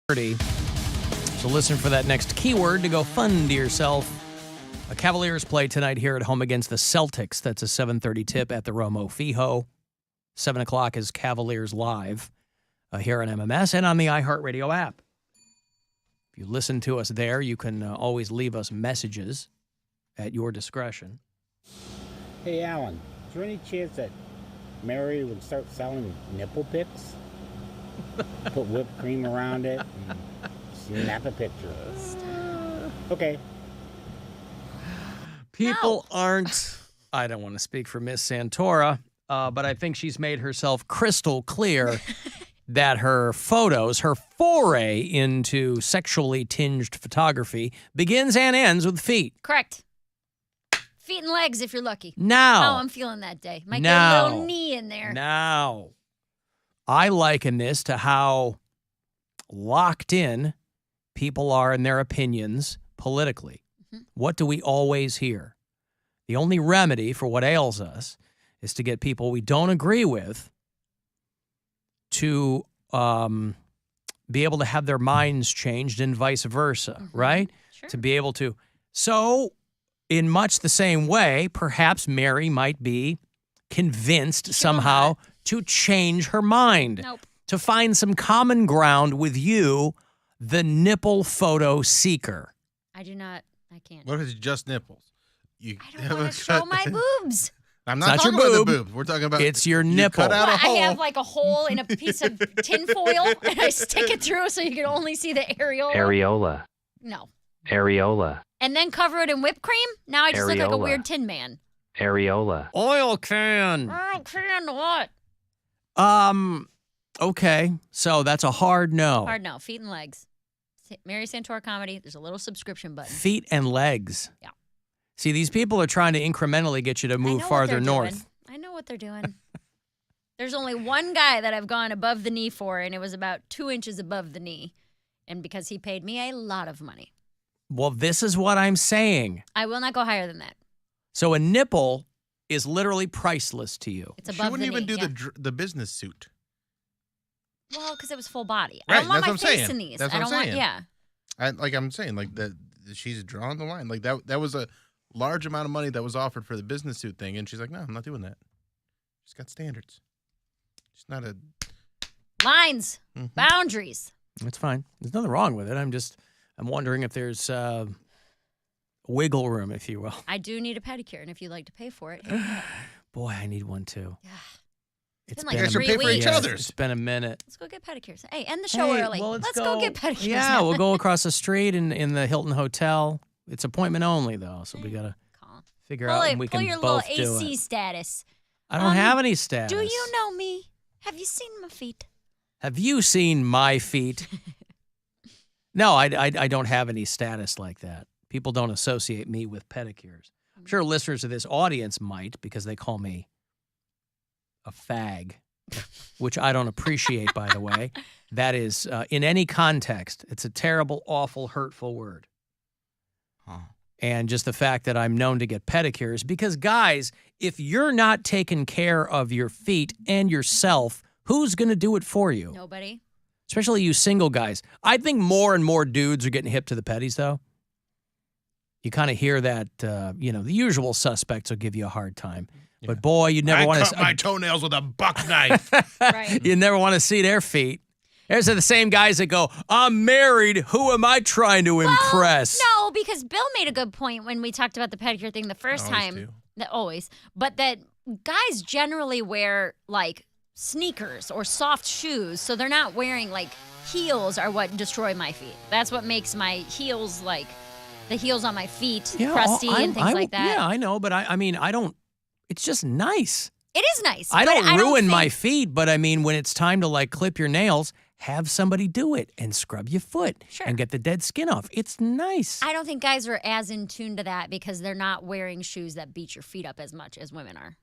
So listen for that next keyword to go fund yourself. A Cavaliers play tonight here at home against the Celtics. That's a 7:30 tip at the Romo Fijo. 7 o'clock is Cavaliers Live here on MMS and on the iHeartRadio app. If you listen to us there, you can always leave us messages at your discretion. Hey, Alan, is there any chance that Mary would start selling nipple pics? Put whipped cream around it and snap a picture. Okay. People aren't, I don't want to speak for Miss Santora, but I think she's made herself crystal clear that her photos, her foray into sexually tinged photography, begins and ends with feet. Correct. Feet and legs if you're lucky. Now. How I'm feeling that day. Might get a little knee in there. Now. I liken this to how locked in people are in their opinions politically. Mm-hmm. What do we always hear? The only remedy for what ails us is to get people we don't agree with to be able to have their minds changed and vice versa, right? Sure. To be able to. So, in much the same way, perhaps Mary might be convinced somehow to change her mind. Nope. To find some common ground with you, the nipple photo seeker. I do not. I can't. What if it's just nipples? I don't want to show my boobs. I'm It's not not talking your about boob. the boobs. We're talking about It's your you nipple. Cut out a hole. I have like a hole in a piece of tin foil and I stick it through so you can only see the areola. Areola. No. Areola. And then cover it in whipped cream? Now I just look like a Areola. weird tin man. Areola. Oil can. Oh, can what? Okay. So that's a hard no. Hard no. Feet and legs. Mary Santora comedy. There's a little subscription button. Feet and legs. Yeah. See, these people are trying to incrementally get you to move farther north. I know what they're doing. There's only one guy that I've gone above the knee for, and it was about 2 inches above the knee. And because he paid me a lot of money. Well, this is what I'm saying. I will not go higher than that. So a nipple is literally priceless to you. It's She above wouldn't the even knee. do the business suit. Well, because it was full body. Right, I don't want that's my what I'm face saying. in these. That's I what don't I'm want, saying. yeah. I'm saying, like that. She's drawing the line. Like that was a large amount of money that was offered for the business suit thing, and she's like, "No, I'm not doing that." She's got standards. She's not a Lines, boundaries. It's fine. There's nothing wrong with it. I'm wondering if there's wiggle room, if you will. I do need a pedicure, and if you'd like to pay for it, hit me up. Boy, I need one too. Yeah. It's been like You guys should 3 pay for each weeks. other's. It's been a minute. Let's go get pedicures. Hey, end the show early. Well, let's go get pedicures. Yeah, now. we'll go across the street in the Hilton Hotel. It's appointment only, though, so we got to Call. figure Pull out it- when we pull can your both little do AC it. status. I don't have any status. Do you know me? Have you seen my feet? Have you seen my feet? No, I don't have any status like that. People don't associate me with pedicures. I'm sure listeners of this audience might because they call me a fag, which I don't appreciate, by the way. That is, in any context, it's a terrible, awful, hurtful word. Huh. And just the fact that I'm known to get pedicures, because guys, if you're not taking care of your feet and yourself, who's going to do it for you? Nobody. Especially you single guys. I think more and more dudes are getting hip to the pedis, though. You kind of hear that, the usual suspects will give you a hard time. Yeah. But boy, you never want I to. cut my toenails with a buck knife. Right. You never want to see their feet. There's the same guys that go, "I'm married. Who am I trying to impress?" No, because Bill made a good point when we talked about the pedicure thing the first Always time. do. Always. But that guys generally wear, like, sneakers or soft shoes, so they're not wearing, like, heels are what destroy my feet. That's what makes my heels, like, the heels on my feet crusty and things like that. Yeah, I know, but I mean, I don't. It's just nice. It is nice. I but don't ruin my think- feet, but I mean, when it's time to like clip your nails, have somebody do it and scrub your foot and get the dead skin off. It's nice. I don't think guys are as in tune to that because they're not wearing shoes that beat your feet up as much as women are.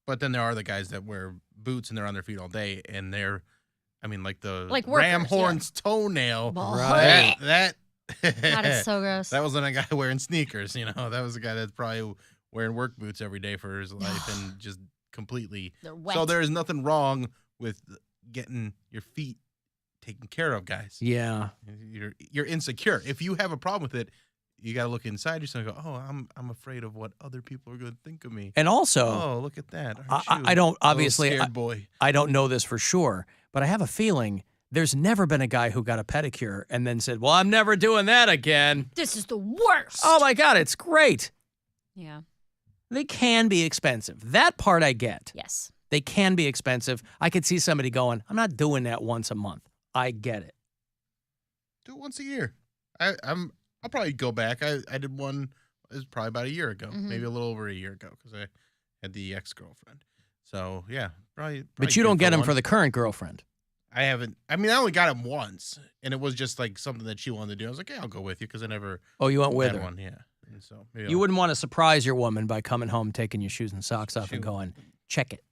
But then there are the guys that wear boots and they're on their feet all day, and they're, I mean, like the Like workers, ram horn's toenail. Right. That. God, it's so gross. That wasn't a guy wearing sneakers, That was a guy that's probably wearing work boots every day for his life and just completely. They're wet. So there is nothing wrong with getting your feet taken care of, guys. Yeah. You're insecure. If you have a problem with it, you got to look inside yourself and go, oh, I'm afraid of what other people are going to think of me. And also, oh, look at that. Aren't you I don't, a little obviously, scared boy. I don't know this for sure, but I have a feeling there's never been a guy who got a pedicure and then said, well, I'm never doing that again. This is the worst. Oh, my God, it's great. Yeah. They can be expensive. That part I get. Yes. They can be expensive. I could see somebody going, I'm not doing that once a month. I get it. Do it once a year. I'll probably go back. I did one, it was probably about a year ago, maybe a little over a year ago, because I had the ex-girlfriend. So, yeah, probably But you don't get him for the current girlfriend. I haven't. I mean, I only got him once, and it was just like something that she wanted to do. I was like, yeah, I'll go with you, because I never Oh, you went with had her. one. Yeah. And so maybe You wouldn't want to surprise your woman by coming home, taking your shoes and socks off and going, check it.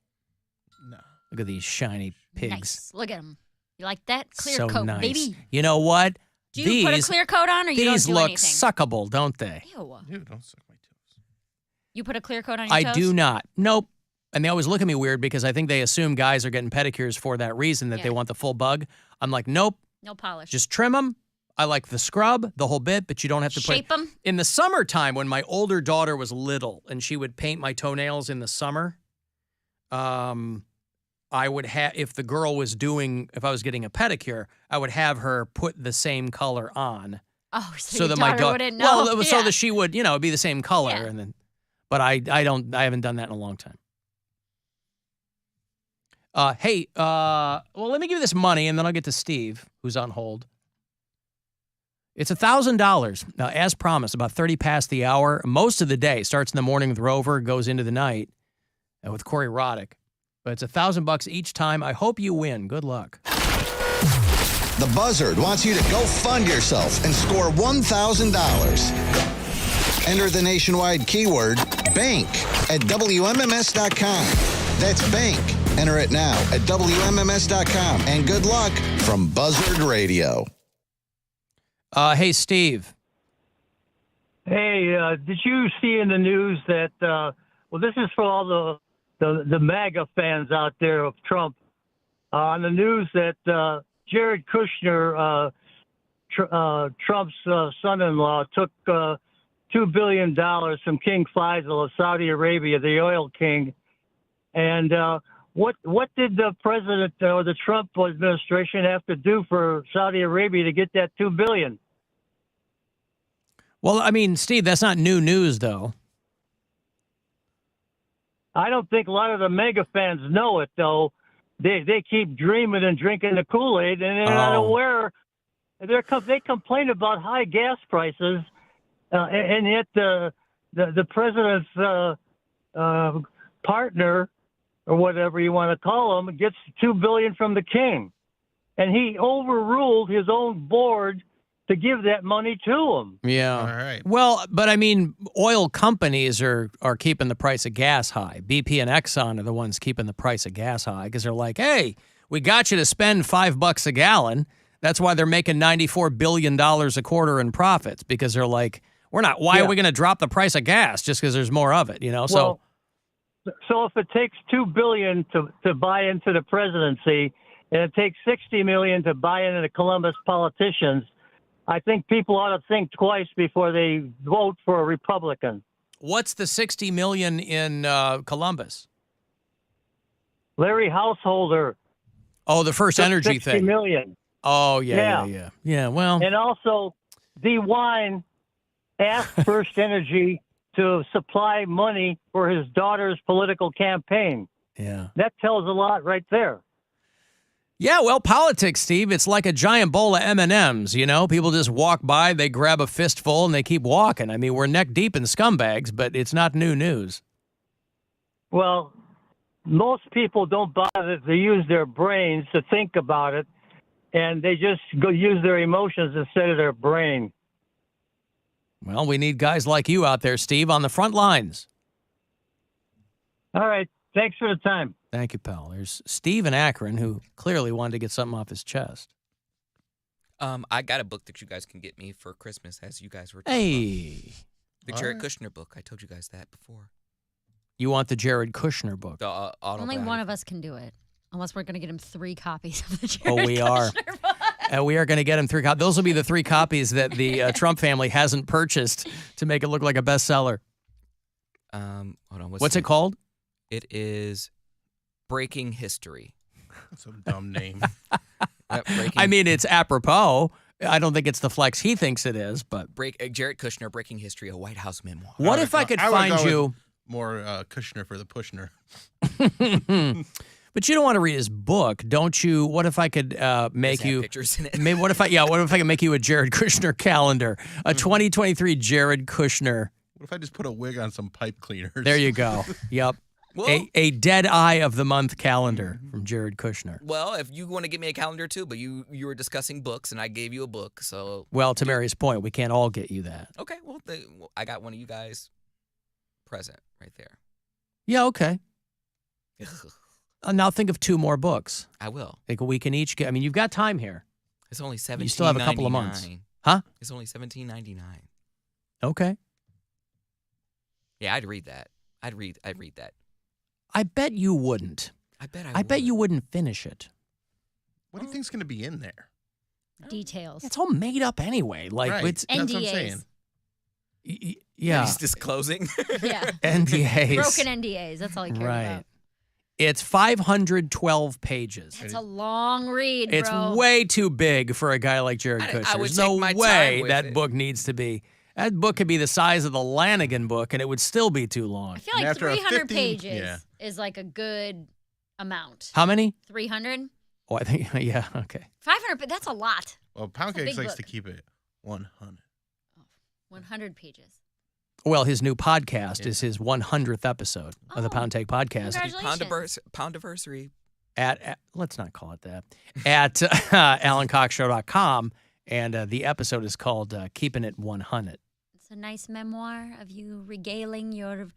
No. Look at these shiny pigs. Nice. Look at them. You like that? Clear So coat, nice. baby. You know what? Do you put a These- clear coat on or you don't These do look anything? suckable, don't they? Ew. Dude, don't suck my toes. You put a clear coat on your I toes? do not. Nope. And they always look at me weird because I think they assume guys are getting pedicures for that reason, that they Yeah. want the full bug. I'm like, nope. No polish. Just trim them. I like the scrub, the whole bit, but you don't have to shape put... them. In the summertime, when my older daughter was little and she would paint my toenails in the summer, I would have, if the girl was doing, if I was getting a pedicure, I would have her put the same color on. Oh, so, So your that my daughter daughter, wouldn't know. well, so that she would, it'd be the same color, Yeah. and then, but I haven't done that in a long time. Hey, well, let me give you this money, and then I'll get to Steve, who's on hold. It's $1,000. Now, as promised, about 30 past the hour. Most of the day starts in the morning with Rover, goes into the night with Corey Roddick. But it's $1,000 each time. I hope you win. Good luck. The Buzzard wants you to go fund yourself and score $1,000. Enter the nationwide keyword BANK at WMMS.com. That's BANK. Enter it now at WMMS.com. And good luck from Buzzard Radio. Hey, Steve. Hey, did you see in the news that, well, this is for all the MAGA fans out there of Trump, on the news that Jared Kushner, Trump's son-in-law, took $2 billion from King Faisal of Saudi Arabia, the oil king. And what did the president or the Trump administration have to do for Saudi Arabia to get that $2 billion? Well, I mean, Steve, that's not new news, though. I don't think a lot of the mega fans know it, though. They keep dreaming and drinking the Kool-Aid, and they're not aware. They complain about high gas prices, and yet the president's partner, or whatever you want to call him, gets $2 billion from the king, and he overruled his own board to give that money to him. Yeah. All right. Well, but I mean, oil companies are keeping the price of gas high. BP and Exxon are the ones keeping the price of gas high because they're like, hey, we got you to spend $5 a gallon. That's why they're making $94 billion a quarter in profits, because they're like, we're not, why are we going to drop the price of gas just because there's more of it, Well, so if it takes $2 billion to buy into the presidency, and it takes $60 million to buy into the Columbus politicians, I think people ought to think twice before they vote for a Republican. What's the $60 million in Columbus? Larry Householder. Oh, the first energy $60 thing. million. Oh, yeah. Well, And also, D. Wine asked First Energy to supply money for his daughter's political campaign. yeah. That tells a lot right there. Yeah, well, politics, Steve, it's like a giant bowl of M&Ms, People just walk by, they grab a fistful, and they keep walking. I mean, we're neck deep in scumbags, but it's not new news. Well, most people don't bother to use their brains to think about it, and they just go use their emotions instead of their brain. Well, we need guys like you out there, Steve, on the front lines. All right. Thanks for the time. Thank you, pal. There's Steve in Akron, who clearly wanted to get something off his chest. I got a book that you guys can get me for Christmas, as you guys were talking Hey, about. The Jared Kushner book. I told you guys that before. you want the Jared Kushner book? The Only one of us can do it, unless we're going to get him 3 copies of the Jared Oh, we are. Kushner book. We are going to get him 3 copies. Those will be the 3 copies that the Trump family hasn't purchased to make it look like a bestseller. Hold on. What's it called? It is Breaking History. That's a dumb name. Yep, breaking, I mean, it's apropos. I don't think it's the flex he thinks it is, but Jared Kushner, Breaking History, a White House memoir. what if I could find you more Kushner for the Pushner? But you don't want to read his book, don't you? What if I could make you pictures in it? Maybe what if I could make you a Jared Kushner calendar, a 2023 Jared Kushner. What if I just put a wig on some pipe cleaners? There you go. Yep. Well, A dead eye of the month calendar from Jared Kushner. well, if you want to give me a calendar too, but you were discussing books and I gave you a book, so Well, to Mary's point, we can't all get you that. okay. Well, I got one of you guys present right there. Yeah, okay. Now think of 2 more books. I will. Think a week in each. I mean, you've got time here. It's only $17.99. You still have a couple of months. Huh? It's only $17.99. Okay. Yeah, I'd read that. I'd read that. I bet you wouldn't. I bet I bet you wouldn't finish it. What do you think's going to be in there? Details. It's all made up anyway. Like Right. it's That's what I'm NDAs. saying. yeah, He's disclosing. Yeah. NDAs. Broken NDAs. That's all he cares Right. about. It's 512 pages. It's a long read, It's bro. way too big for a guy like Jared Kushner. I would There's take no my time way with that it. book needs to be. That book could be the size of the Lanigan book, and it would still be too long. I feel And like after a 300 50 pages yeah. is like a good amount. How many? 300? Oh, I think yeah. Okay. 500, but that's a lot. Well, big Poundcake likes book. to keep it 100. 100 pages. Well, his new podcast Yeah. is his 100th episode of the Oh, Poundcake podcast. Congratulations. Poundiversary. At let's not call it that. At AlanCoxShow.com, and the episode is called "Keeping It 100." It's a nice memoir of you regaling your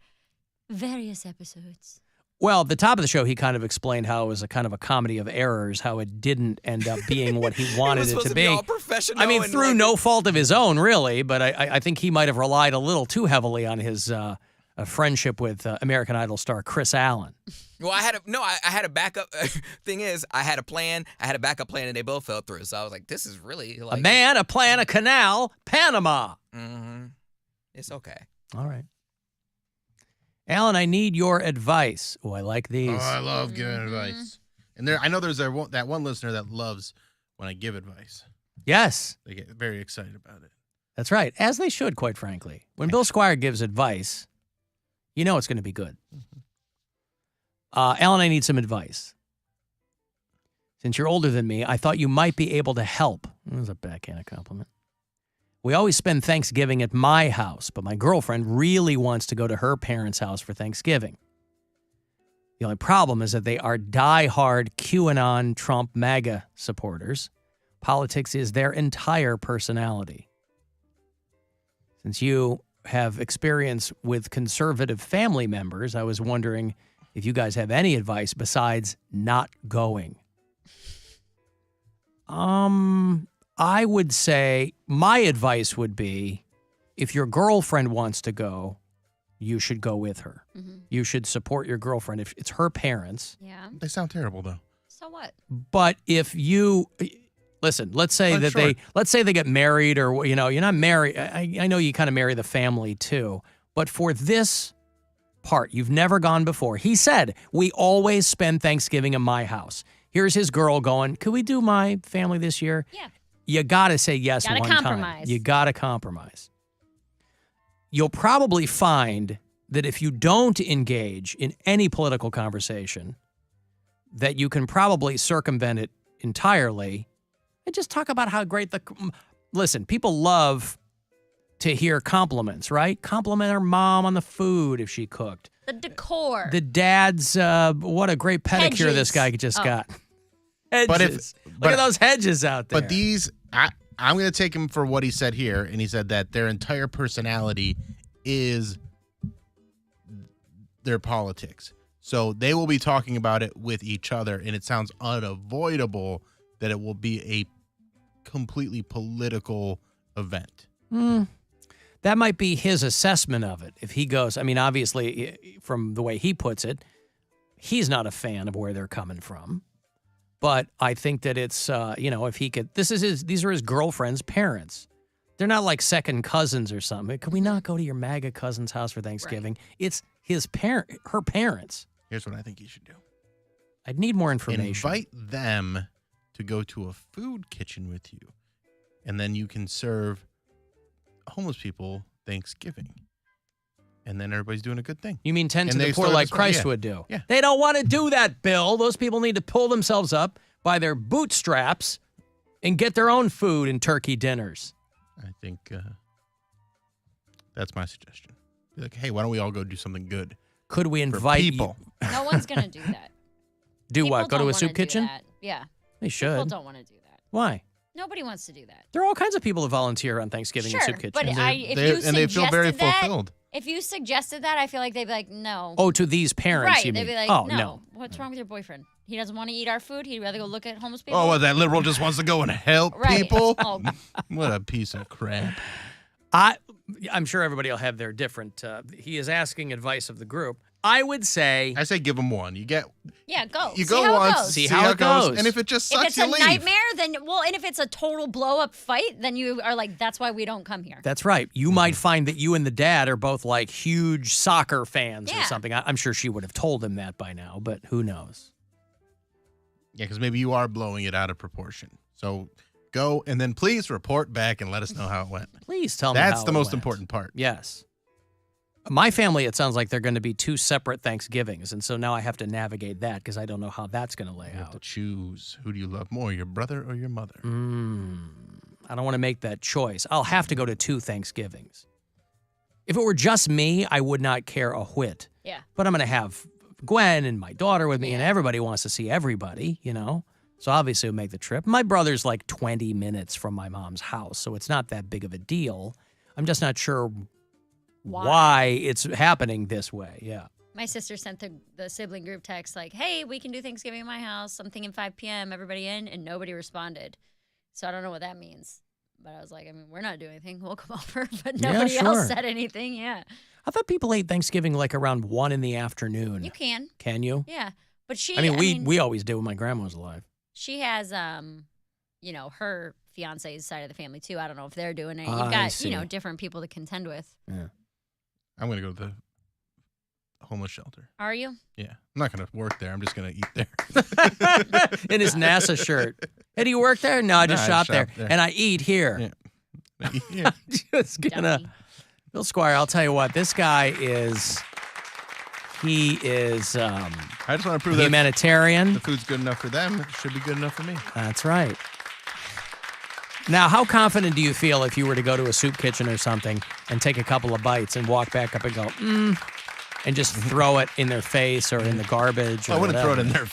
various episodes. Well, at the top of the show, he kind of explained how it was a kind of a comedy of errors, how it didn't end up being what he wanted was it supposed to be be. all professional. I mean, and through like- no fault of his own, really, but I think he might have relied a little too heavily on his friendship with American Idol star Chris Allen. Well, I had a backup. Thing is, I had a plan. I had a backup plan, and they both fell through. So I was like, "This is really like A man, a plan, a canal, Panama. Mm-hmm. It's okay." All right. Alan, I need your advice. Oh, I like these. Oh, I love giving advice. And I know there's that one listener that loves when I give advice. Yes, They get very excited about it. that's right. As they should, quite frankly. When Bill Squire gives advice, you know it's going to be good. Alan, I need some advice. Since you're older than me, I thought you might be able to help. That was a backhanded compliment. We always spend Thanksgiving at my house, but my girlfriend really wants to go to her parents' house for Thanksgiving. The only problem is that they are diehard QAnon Trump MAGA supporters. Politics is their entire personality. Since you have experience with conservative family members, I was wondering if you guys have any advice besides not going. I would say my advice would be if your girlfriend wants to go, you should go with her. Mm-hmm. You should support your girlfriend if it's her parents. Yeah. They sound terrible, though. So what? But if you listen, let's say that sure. let's say they get married, or you're not married. I know you kind of marry the family too. But for this part, you've never gone before. He said, we always spend Thanksgiving in my house. Here's his girl going, could we do my family this year? Yeah. You got to say yes Gotta one compromise. time. You got to compromise. You'll probably find that if you don't engage in any political conversation, that you can probably circumvent it entirely and just talk about how great listen, people love to hear compliments, right? Compliment her mom on the food if she cooked. The decor. The dad's, what a great pedicure this Hedges. guy just Oh. got. Hedges. But Look at those hedges out there. But these, I'm going to take him for what he said here, and he said that their entire personality is their politics. So they will be talking about it with each other, and it sounds unavoidable that it will be a completely political event. That might be his assessment of it. If he goes, I mean, obviously, from the way he puts it, he's not a fan of where they're coming from. But I think that it's, if he could, these are his girlfriend's parents. They're not like second cousins or something. Could we not go to your MAGA cousin's house for Thanksgiving? Right. It's her parents. Here's what I think you should do. I'd need more information. Invite them to go to a food kitchen with you, and then you can serve homeless people Thanksgiving. And then everybody's doing a good thing. You mean tend to the poor like Christ would do? Yeah. They don't want to do that, Bill. Those people need to pull themselves up by their bootstraps and get their own food and turkey dinners. I think that's my suggestion. Be like, hey, why don't we all go do something good? Could we invite people? No one's going to do that. Do People what? Go to don't a soup wanna do kitchen? that. Yeah. They should. People don't want to do that. Why? Nobody wants to do that. There are all kinds of people who volunteer on Thanksgiving in soup kitchens. But And they feel very fulfilled. If you suggested that, I feel like they'd be like, no. Oh, to these parents, right. you They'd mean? be like, oh, no. What's wrong with your boyfriend? He doesn't want to eat our food. He'd rather go look at homeless people. Oh, well, that liberal just wants to go and help Right. people? Oh. What a piece of crap. I'm sure everybody will have their different. He is asking advice of the group. I would say. I say give them one. You go. You go how once, it goes. See how it goes. And if it just sucks, if it's you a leave. nightmare, then and if it's a total blow up fight, then you are like, that's why we don't come here. That's right. You might find that you and the dad are both like huge soccer fans or Yeah. something. I'm sure she would have told him that by now, but who knows? Yeah, because maybe you are blowing it out of proportion. So go and then please report back and let us know how it went. Please tell me how That's the it most went. important part. Yes. My family, it sounds like they're going to be two separate Thanksgivings, and so now I have to navigate that because I don't know how that's going to lay You have to out. choose. Who do you love more, your brother or your mother? I don't want to make that choice. I'll have to go to two Thanksgivings. If it were just me, I would not care a whit. Yeah. But I'm going to have Gwen and my daughter with me, and everybody wants to see everybody, So obviously we'll make the trip. My brother's like 20 minutes from my mom's house, so it's not that big of a deal. I'm just not sure why it's happening this way. Yeah. My sister sent the sibling group text like, hey, we can do Thanksgiving at my house. I'm thinking 5 p.m. Everybody in? And nobody responded. So I don't know what that means. But I was like, we're not doing anything. We'll come over. But nobody else said anything. Yeah. I thought people ate Thanksgiving like around 1 in the afternoon. You can. Can you? Yeah. But we always did when my grandma was alive. She has, her fiance's side of the family too. I don't know if they're doing it. You've got, different people to contend with. Yeah. I'm going to go to the homeless shelter. Are you? Yeah. I'm not going to work there. I'm just going to eat there. In his NASA shirt. Hey, do you work there? No, I just shop there. And I eat here. Yeah. Yeah. Just gonna. Bill Squire, I'll tell you what, this guy he is I just want to prove humanitarian. The food's good enough for them. It should be good enough for me. That's right. Now, how confident do you feel if you were to go to a soup kitchen or something and take a couple of bites and walk back up and go, and just throw it in their face or in the garbage? Or I wouldn't whatever? throw it in their